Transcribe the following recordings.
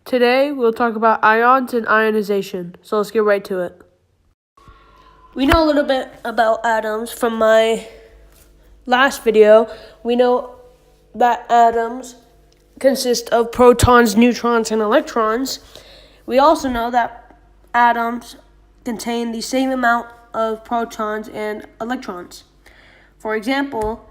Today, we'll talk about ions and ionization, so let's get right to it. We know a little bit about atoms from my last video. We know that atoms consist of protons, neutrons, and electrons. We also know that atoms contain the same amount of protons and electrons. For example,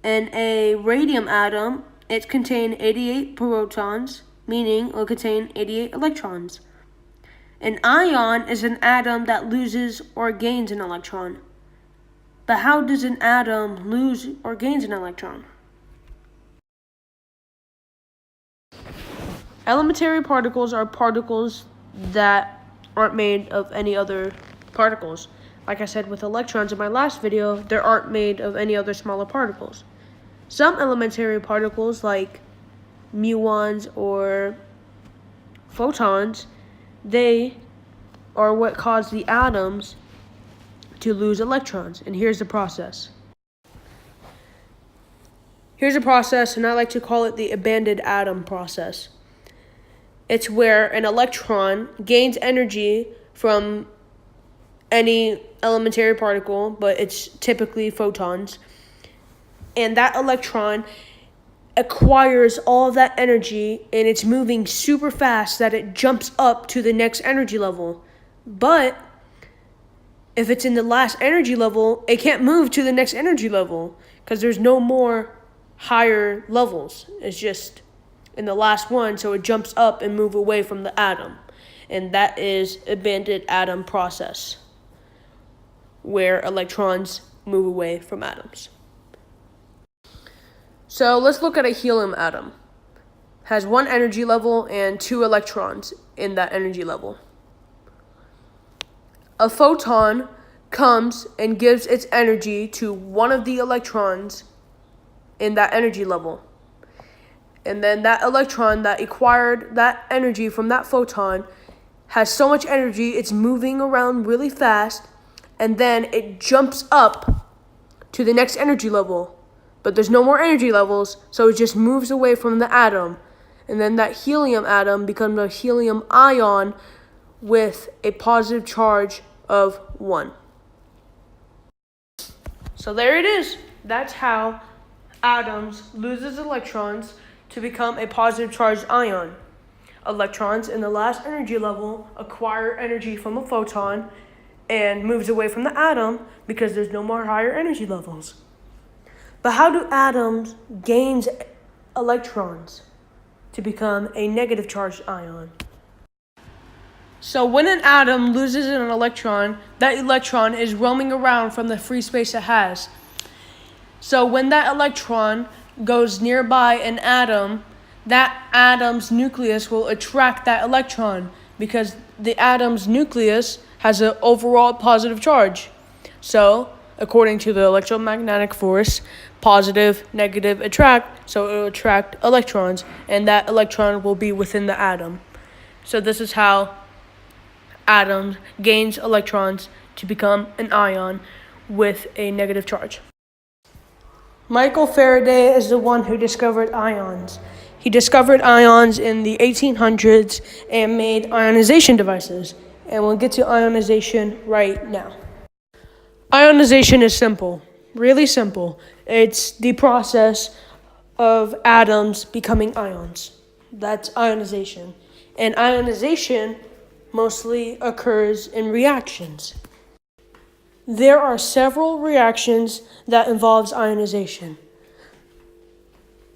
in a radium atom, it contains 88 protons, meaning it will contain 88 electrons. An ion is an atom that loses or gains an electron. But how does an atom lose or gain an electron? Elementary particles are particles that aren't made of any other particles. Like I said with electrons in my last video, they aren't made of any other smaller particles. Some elementary particles like muons or photons, they are what cause the atoms to lose electrons. And here's the process. And I like to call it the abandoned atom process. It's where an electron gains energy from any elementary particle, but it's typically photons. And that electron acquires all of that energy, and it's moving super fast that it jumps up to the next energy level. But if it's in the last energy level, it can't move to the next energy level because there's no more higher levels. It's just in the last one, so it jumps up and moves away from the atom. And that is abandoned atom process, where electrons move away from atoms. So let's look at a helium atom. It has one energy level and 2 electrons in that energy level. A photon comes and gives its energy to one of the electrons in that energy level. And then that electron that acquired that energy from that photon has so much energy, it's moving around really fast, and then it jumps up to the next energy level. But there's no more energy levels, so it just moves away from the atom. And then that helium atom becomes a helium ion with a positive charge of 1. So there it is. That's how atoms loses electrons to become a positive charged ion. Electrons in the last energy level acquire energy from a photon and moves away from the atom because there's no more higher energy levels. But how do atoms gain electrons to become a negative charged ion? So when an atom loses an electron, that electron is roaming around from the free space it has. So when that electron goes nearby an atom, that atom's nucleus will attract that electron because the atom's nucleus has an overall positive charge. So according to the electromagnetic force, positive, negative attract, so it will attract electrons, and that electron will be within the atom. So this is how atoms gains electrons to become an ion with a negative charge. Michael Faraday is the one who discovered ions. He discovered ions in the 1800s and made ionization devices. And we'll get to ionization right now. Ionization is simple, really simple. It's the process of atoms becoming ions. That's ionization. And ionization mostly occurs in reactions. There are several reactions that involves ionization.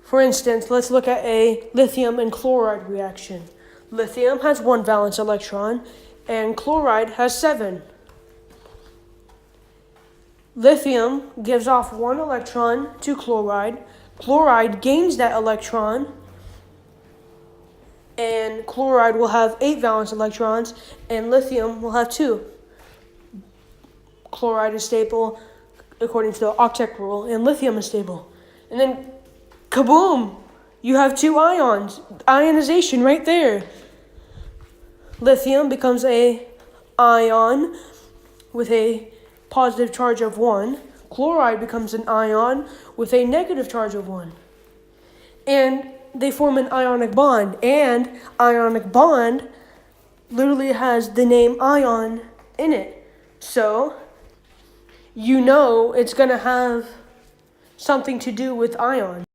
For instance, let's look at a lithium and chloride reaction. Lithium has 1 valence electron and chloride has 7. Lithium gives off 1 electron to chloride. Chloride gains that electron, and chloride will have 8 valence electrons, and lithium will have 2. Chloride is stable according to the octet rule, and lithium is stable. And then, kaboom! You have 2 ions. Ionization right there. Lithium becomes a ion with a positive charge of 1. Chloride becomes an ion with a negative charge of 1. And they form an ionic bond, and ionic bond literally has the name ion in it. So you know it's going to have something to do with ion.